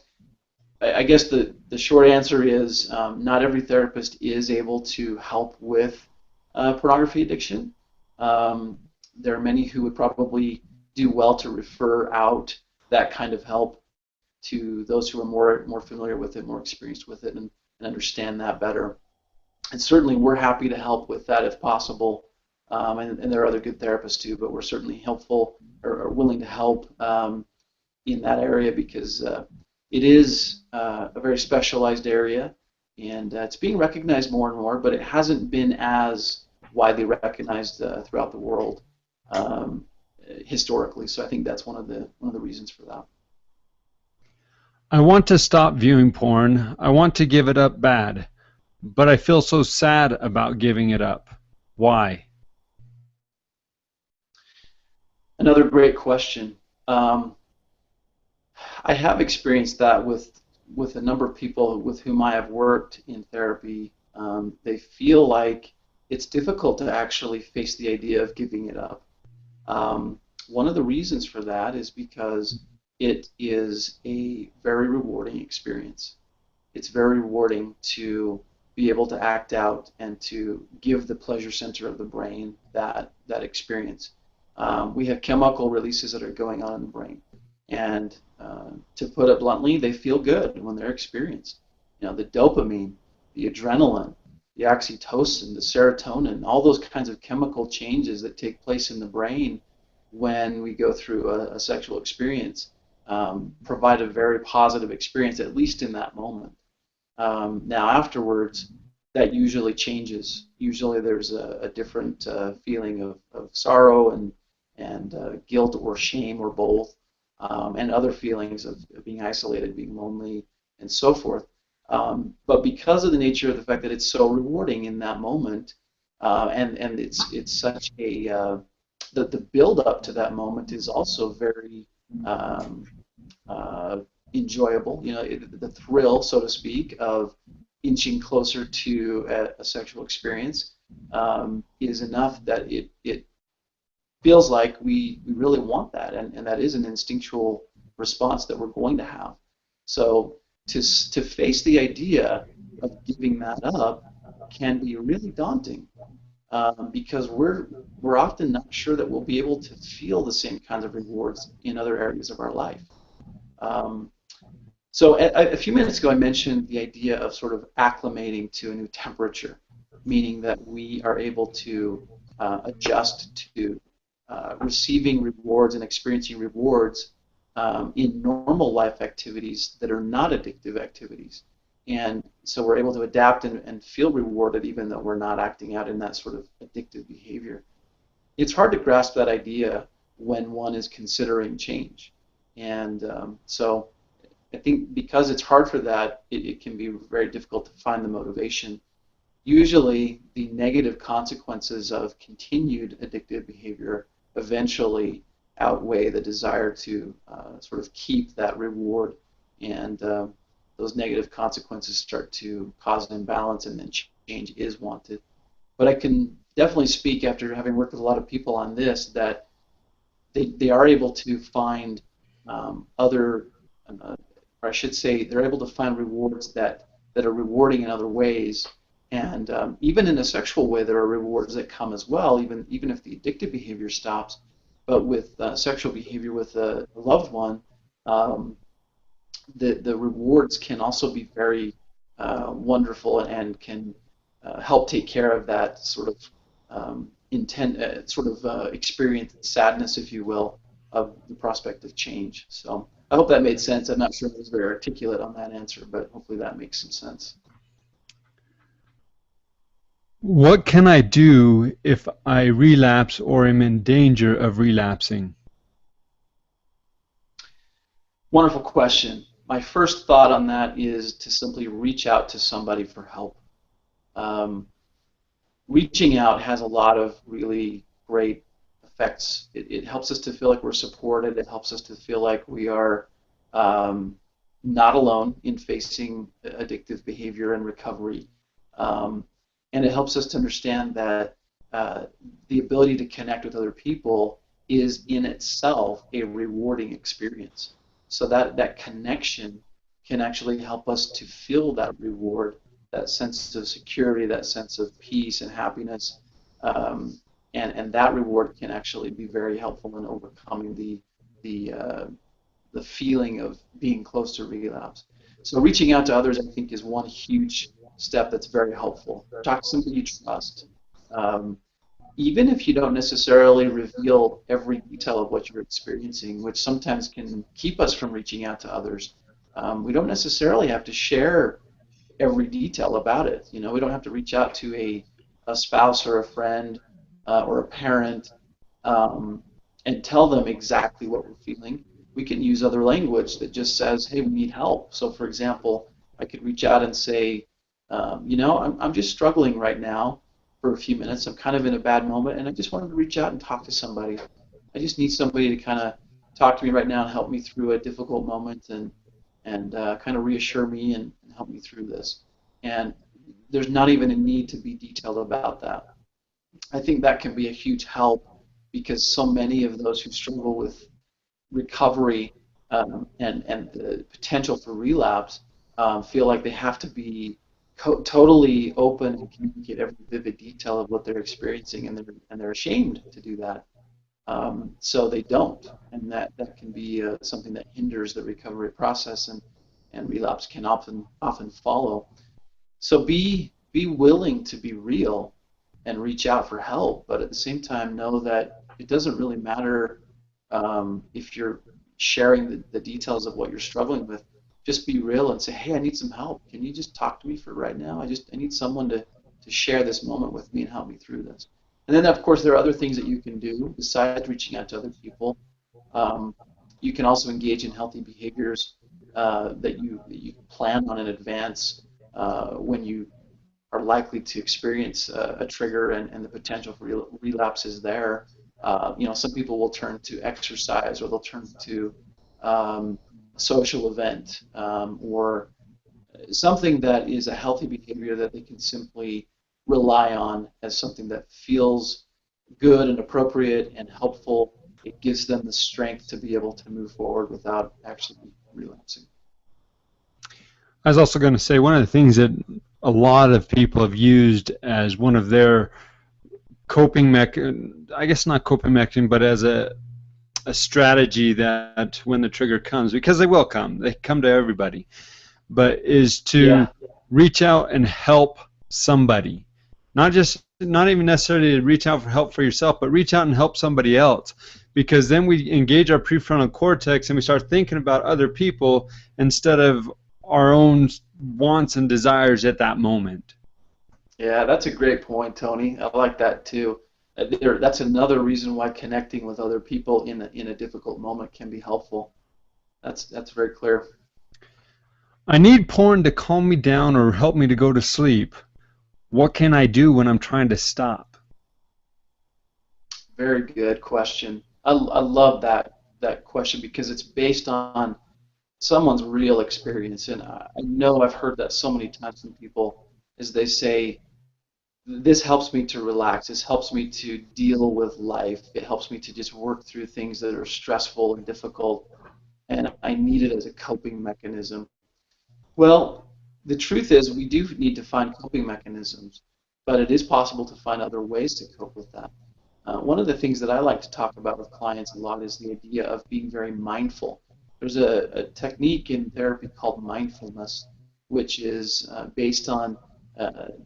I guess the short answer is not every therapist is able to help with pornography addiction. There are many who would probably do well to refer out that kind of help to those who are more familiar with it, more experienced with it, and understand that better. And certainly we're happy to help with that if possible. And there are other good therapists too, but we're certainly helpful or willing to help in that area because it is a very specialized area, and it's being recognized more and more, but it hasn't been as widely recognized throughout the world historically. So I think that's one of the reasons for that. I want to stop viewing porn. I want to give it up bad, but I feel so sad about giving it up. Why? Another great question. I have experienced that with a number of people with whom I have worked in therapy. They feel like it's difficult to actually face the idea of giving it up. One of the reasons for that is because it is a very rewarding experience. It's very rewarding to be able to act out and to give the pleasure center of the brain that experience. We have chemical releases that are going on in the brain, and to put it bluntly, they feel good when they're experienced. The dopamine, the adrenaline, the oxytocin, the serotonin, all those kinds of chemical changes that take place in the brain when we go through a sexual experience provide a very positive experience, at least in that moment. Now afterwards, that usually changes. Usually there's a different feeling of sorrow and guilt or shame or both, and other feelings of being isolated, being lonely, and so forth. But because of the nature of the fact that it's so rewarding in that moment, and it's such a the build up to that moment is also very um, enjoyable. The thrill, so to speak, of inching closer to a sexual experience is enough that it feels like we really want that, and that is an instinctual response that we're going to have. So to face the idea of giving that up can be really daunting because we're often not sure that we'll be able to feel the same kinds of rewards in other areas of our life. Um, so a few minutes ago, I mentioned the idea of sort of acclimating to a new temperature, meaning that we are able to adjust to receiving rewards and experiencing rewards in normal life activities that are not addictive activities. And so we're able to adapt and feel rewarded even though we're not acting out in that sort of addictive behavior. It's hard to grasp that idea when one is considering change. And so I think because it's hard for that, it can be very difficult to find the motivation. Usually, the negative consequences of continued addictive behavior eventually outweigh the desire to sort of keep that reward. And those negative consequences start to cause an imbalance, and then change is wanted. But I can definitely speak, after having worked with a lot of people on this, that they are able to find other, or I should say, they're able to find rewards that are rewarding in other ways. And even in a sexual way, there are rewards that come as well, even if the addictive behavior stops. But with sexual behavior with a loved one, um, the rewards can also be very wonderful, and can help take care of that sort of experience sadness, if you will, of the prospect of change. So I hope that made sense. I'm not sure if I was very articulate on that answer, but hopefully that makes some sense. What can I do if I relapse or am in danger of relapsing? Wonderful question. My first thought on that is to simply reach out to somebody for help. Um, Reaching out has a lot of really great effects. It helps us to feel like we're supported. It helps us to feel like we are um, not alone in facing addictive behavior and recovery. Um, and it helps us to understand that the ability to connect with other people is in itself a rewarding experience. So that connection can actually help us to feel that reward, that sense of security, that sense of peace and happiness, and that reward can actually be very helpful in overcoming the uh, the feeling of being close to relapse. So reaching out to others, I think, is one huge step that's very helpful. Talk to somebody you trust. Um, Even if you don't necessarily reveal every detail of what you're experiencing, which sometimes can keep us from reaching out to others, we don't necessarily have to share every detail about it. You know, we don't have to reach out to a spouse or a friend or a parent um, and tell them exactly what we're feeling. We can use other language that just says, hey, we need help. So, for example, I could reach out and say, I'm just struggling right now for a few minutes. I'm kind of in a bad moment, and I just wanted to reach out and talk to somebody. I just need somebody to kind of talk to me right now and help me through a difficult moment, and kind of reassure me and help me through this. And there's not even a need to be detailed about that. I think that can be a huge help, because so many of those who struggle with recovery and the potential for relapse feel like they have to be totally open and communicate every vivid detail of what they're experiencing, and they're ashamed to do that. So they don't, and that can be something that hinders the recovery process, and relapse can often follow. So be willing to be real and reach out for help, but at the same time know that it doesn't really matter if you're sharing the details of what you're struggling with. Just be real and say, hey, I need some help. Can you just talk to me for right now? I need someone to share this moment with me and help me through this. And then, of course, there are other things that you can do besides reaching out to other people. Um, you can also engage in healthy behaviors that you plan on in advance when you are likely to experience a trigger, and the potential for relapse is there. Some people will turn to exercise, or they'll turn to a social event, or something that is a healthy behavior that they can simply rely on as something that feels good and appropriate and helpful. It gives them the strength to be able to move forward without actually relapsing. I was also going to say one of the things that a lot of people have used as one of their coping I guess not coping mechanism, but as a strategy that when the trigger comes, because they come to everybody, but is to Yeah, reach out and help somebody. Not even necessarily to reach out for help for yourself, but reach out and help somebody else. Because then we engage our prefrontal cortex and we start thinking about other people instead of our own wants and desires at that moment. yeah, that's a great point, Tony. I like that too. That's another reason why connecting with other people in a difficult moment can be helpful. That's very clear. I need porn to calm me down or help me to go to sleep. What can I do when I'm trying to stop? Very good question. I love that question, because it's based on someone's real experience. And I know I've heard that so many times from people as they say, this helps me to relax. This helps me to deal with life. It helps me to just work through things that are stressful and difficult, and I need it as a coping mechanism. Well, the truth is we do need to find coping mechanisms, but it is possible to find other ways to cope with that. One of the things that I like to talk about with clients a lot is the idea of being very mindful. There's a technique in therapy called mindfulness, which is based on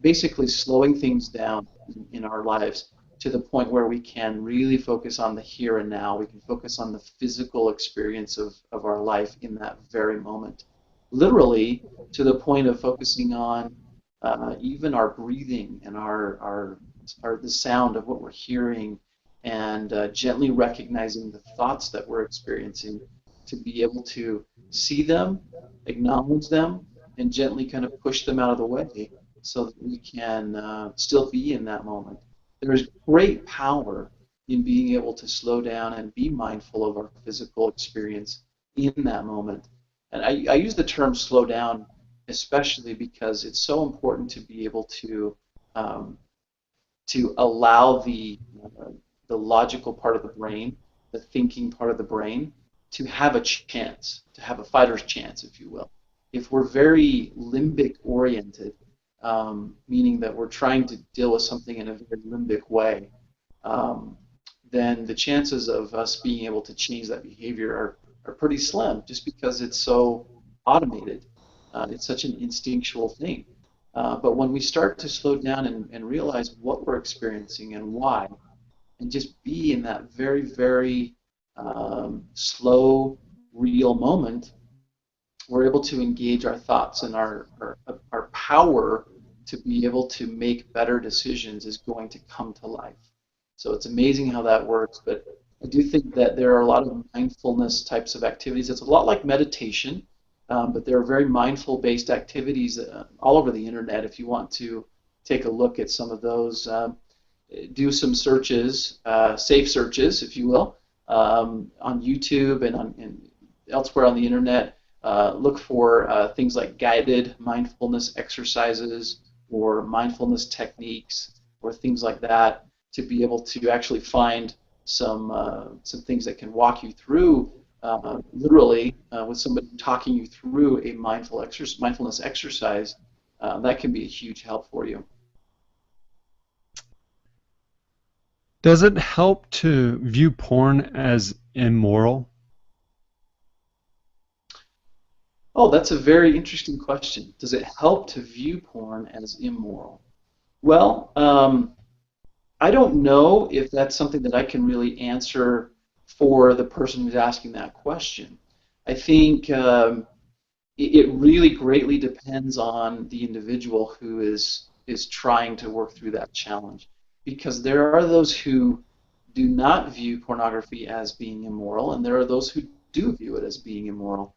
basically slowing things down in our lives to the point where we can really focus on the here and now. We can focus on the physical experience of our life in that very moment. Literally, to the point of focusing on even our breathing and our the sound of what we're hearing, and gently recognizing the thoughts that we're experiencing, to be able to see them, acknowledge them, and gently kind of push them out of the way so that we can still be in that moment. There's great power in being able to slow down and be mindful of our physical experience in that moment. And I use the term slow down especially because it's so important to be able um, to allow the logical part of the brain, the thinking part of the brain, to have a chance, to have a fighter's chance, if you will. If we're very limbic oriented, meaning that we're trying to deal with something in a very limbic way, um, then the chances of us being able to change that behavior are pretty slim, just because it's so automated. It's such an instinctual thing. But when we start to slow down and realize what we're experiencing and why, and just be in that very, very slow, real moment, we're able to engage our thoughts, and our power to be able to make better decisions is going to come to life. So it's amazing how that works. But I do think that there are a lot of mindfulness types of activities. It's a lot like meditation, but there are very mindful based activities all over the internet. If you want to take a look at some of those, do some searches, safe searches, if you will, on YouTube and elsewhere on the internet. Look for things like guided mindfulness exercises or mindfulness techniques or things like that, to be able to actually find some things that can walk you through literally with somebody talking you through a mindfulness exercise. That can be a huge help for you. Does it help to view porn as immoral? Oh, that's a very interesting question. Does it help to view porn as immoral? Well, I don't know if that's something that I can really answer for the person who's asking that question. I think it really greatly depends on the individual who is trying to work through that challenge, because there are those who do not view pornography as being immoral, and there are those who do view it as being immoral.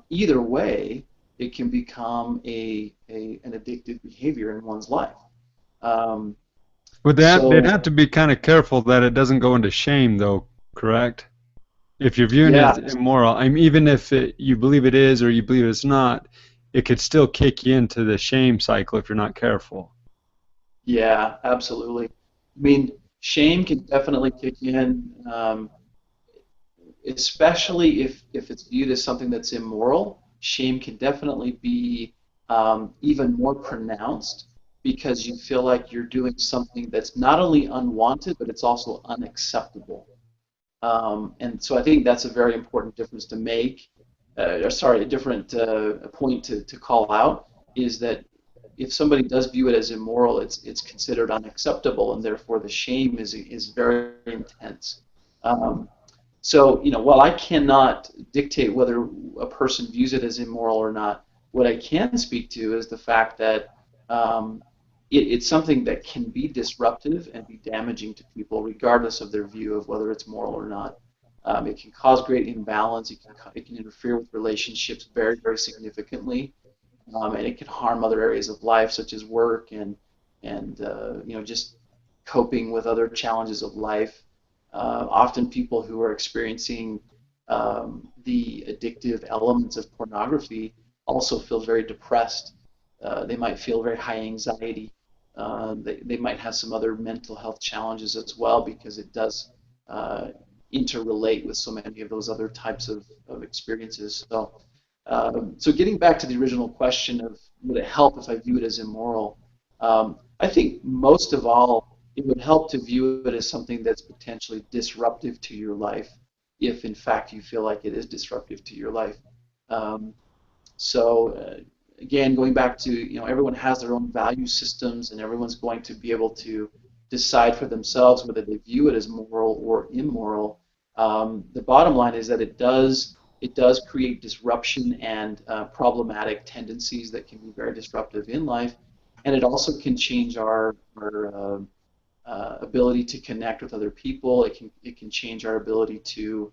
Either way, it can become an addictive behavior in one's life. Um, Would they'd so have to be kind of careful that it doesn't go into shame, though, correct? If you're viewing it yeah, as immoral, I mean, even if you believe it is or you believe it's not, it could still kick you into the shame cycle if you're not careful. yeah, absolutely. I mean, shame can definitely kick in, especially if it's viewed as something that's immoral. Shame can definitely be even more pronounced because you feel like you're doing something that's not only unwanted, but it's also unacceptable. And so I think that's a very important difference to make. Or sorry, a different point to call out is that if somebody does view it as immoral, it's considered unacceptable, and therefore the shame is very intense. Um, so, while I cannot dictate whether a person views it as immoral or not, what I can speak to is the fact that it's something that can be disruptive and be damaging to people, regardless of their view of whether it's moral or not. It can cause great imbalance. It can interfere with relationships very, very significantly, and it can harm other areas of life, such as work and just coping with other challenges of life. Often people who are experiencing the addictive elements of pornography also feel very depressed. They might feel very high anxiety. They might have some other mental health challenges as well because it does interrelate with so many of those other types of experiences. So getting back to the original question of would it help if I view it as immoral, I think most of all, it would help to view it as something that's potentially disruptive to your life, if in fact you feel like it is disruptive to your life. Um, so again, going back to, everyone has their own value systems, and everyone's going to be able to decide for themselves whether they view it as moral or immoral. The bottom line is that it does create disruption and problematic tendencies that can be very disruptive in life, and it also can change our ability to connect with other people. It can change our ability to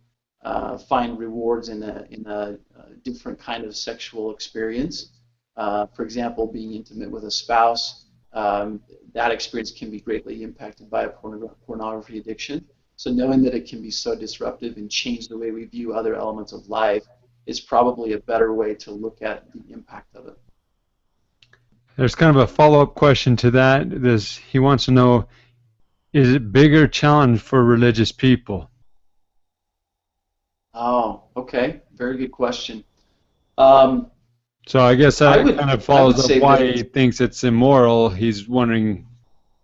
find rewards in a different kind of sexual experience. For example, being intimate with a spouse, that experience can be greatly impacted by a pornography addiction. So knowing that it can be so disruptive and change the way we view other elements of life is probably a better way to look at the impact of it. There's kind of a follow-up question to that. He wants to know, is it bigger challenge for religious people? Oh, okay. Very good question. Um, So I guess I that would kind of I would follows up say that why he it's thinks it's immoral. He's wondering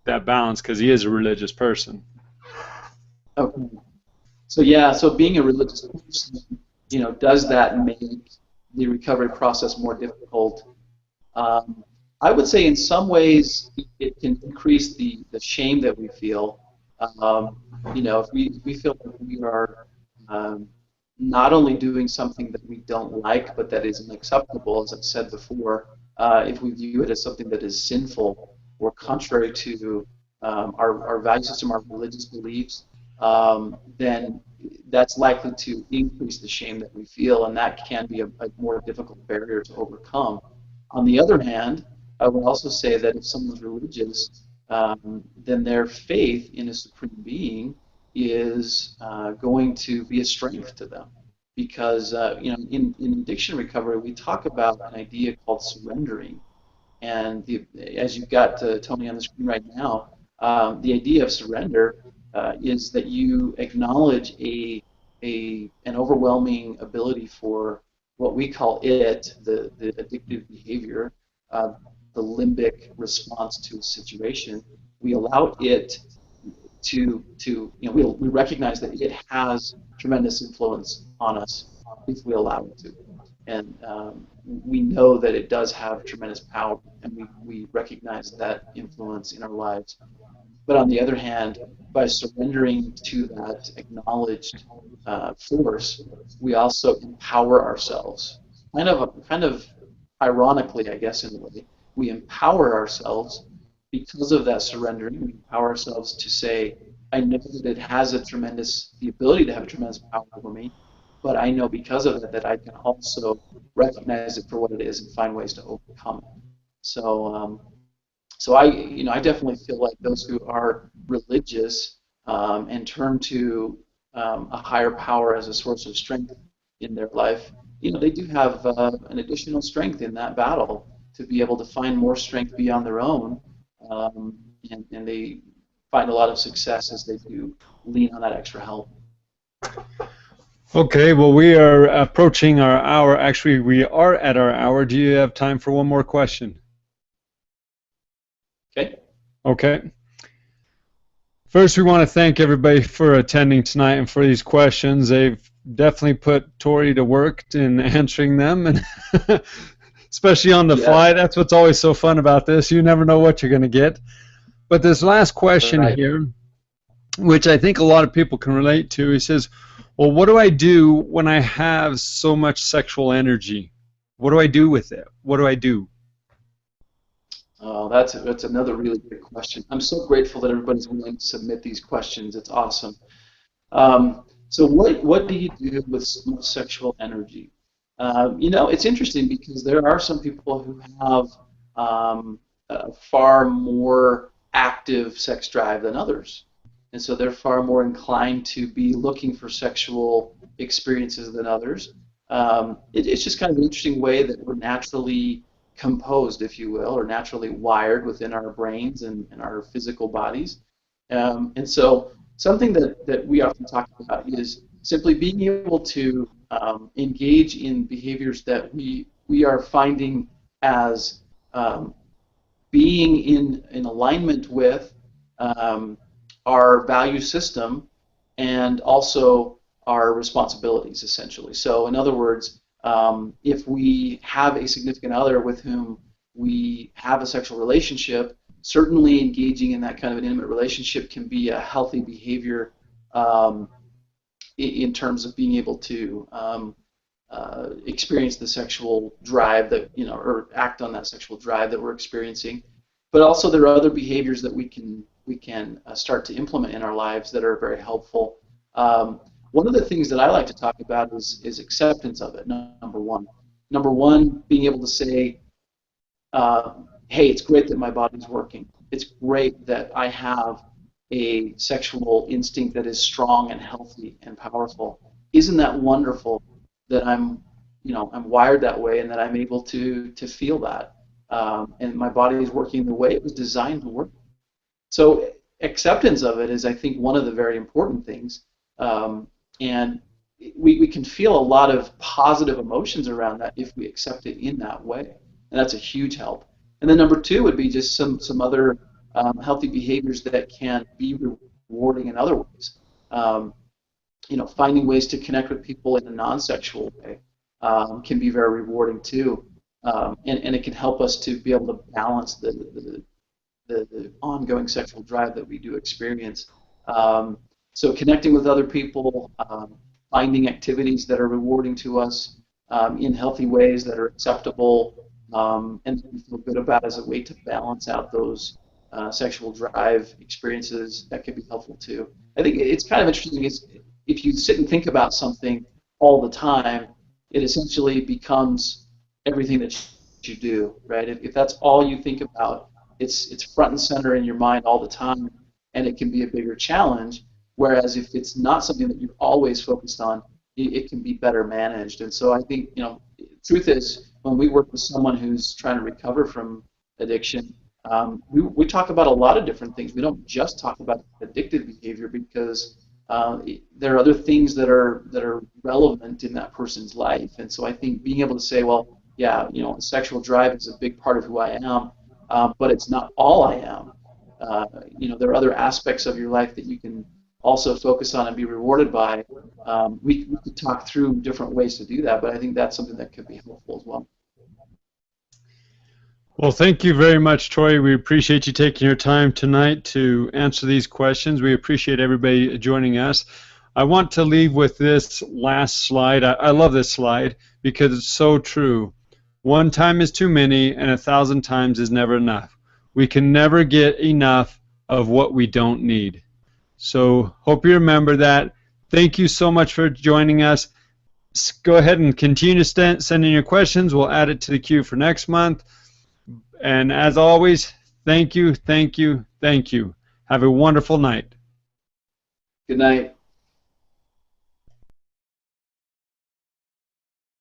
that balance because he is a religious person. okay. So yeah, so being a religious person, does that make the recovery process more difficult? Um, I would say in some ways it can increase the shame that we feel. Um, if we feel like we are um, not only doing something that we don't like, but that is unacceptable, as I've said before, if we view it as something that is sinful or contrary to our value system, our religious beliefs, then that's likely to increase the shame that we feel, and that can be a more difficult barrier to overcome. On the other hand, I would also say that if someone's religious, then their faith in a supreme being is going to be a strength to them. Because in addiction recovery, we talk about an idea called surrendering, and as you've got Tony on the screen right now, the idea of surrender is that you acknowledge an overwhelming ability for what we call the addictive behavior, uh, the limbic response to a situation. We allow it we recognize that it has tremendous influence on us if we allow it to. And we know that it does have tremendous power, and we recognize that influence in our lives. But on the other hand, by surrendering to that acknowledged force, we also empower ourselves. Kind of ironically, I guess, in a way, we empower ourselves because of that surrendering. We empower ourselves to say, I know that it has the ability to have tremendous power over me, but I know because of it that I can also recognize it for what it is and find ways to overcome it. So I definitely feel like those who are religious and turn to a higher power as a source of strength in their life, they do have an additional strength in that battle to be able to find more strength beyond their own, um, and they find a lot of success as they do lean on that extra help. Okay, well, we are approaching our hour. Actually, we are at our hour. Do you have time for one more question? Okay. Okay. First, we want to thank everybody for attending tonight and for these questions. They've definitely put Tori to work in answering them, and especially on the fly. Yes. That's what's always so fun about this. You never know what you're going to get. But this last question Right. here, which I think a lot of people can relate to, he says, well, what do I do when I have so much sexual energy? What do I do with it? What do I do? Oh, that's another really great question. I'm so grateful that everybody's willing to submit these questions. It's awesome. So what do you do with so much sexual energy? It's interesting because there are some people who have a far more active sex drive than others. and so they're far more inclined to be looking for sexual experiences than others. It's just kind of an interesting way that we're naturally composed, if you will, or naturally wired within our brains and our physical bodies. And so something that we often talk about is simply being able to engage in behaviors that we are finding as being in alignment with our value system and also our responsibilities, essentially. So in other words, if we have a significant other with whom we have a sexual relationship, certainly engaging in that kind of an intimate relationship can be a healthy behavior in terms of being able to experience the sexual drive that, or act on that sexual drive that we're experiencing. But also there are other behaviors that we can start to implement in our lives that are very helpful. One of the things that I like to talk about is acceptance of it, number one. Number one, being able to say, hey, it's great that my body's working. It's great that I have a sexual instinct that is strong and healthy and powerful. Isn't that wonderful that I'm wired that way and that I'm able to feel that, and my body is working the way it was designed to work. So acceptance of it is, I think, one of the very important things, and we can feel a lot of positive emotions around that if we accept it in that way, and that's a huge help. And then number two would be just some other healthy behaviors that can be rewarding in other ways. Finding ways to connect with people in a non-sexual way can be very rewarding too, and it can help us to be able to balance the ongoing sexual drive that we do experience. So connecting with other people, finding activities that are rewarding to us in healthy ways that are acceptable, and we feel good about as a way to balance out those sexual drive experiences, that can be helpful too. I think it's kind of interesting is if you sit and think about something all the time, it essentially becomes everything that you do, right? If that's all you think about, it's front and center in your mind all the time, and it can be a bigger challenge. Whereas if it's not something that you're always focused on, it can be better managed. And so I think, truth is, when we work with someone who's trying to recover from addiction, we talk about a lot of different things. We don't just talk about addictive behavior because there are other things that are relevant in that person's life. And so I think being able to say, well, yeah, sexual drive is a big part of who I am, but it's not all I am. There are other aspects of your life that you can also focus on and be rewarded by. We could talk through different ways to do that, but I think that's something that could be helpful as well. Well, thank you very much, Troy. We appreciate you taking your time tonight to answer these questions. We appreciate everybody joining us. I want to leave with this last slide. I love this slide because it's so true. One time is too many, and 1,000 times is never enough. We can never get enough of what we don't need. So hope you remember that. Thank you so much for joining us. Go ahead and continue to send in your questions. We'll add it to the queue for next month. And as always, thank you, thank you, thank you. Have a wonderful night. Good night.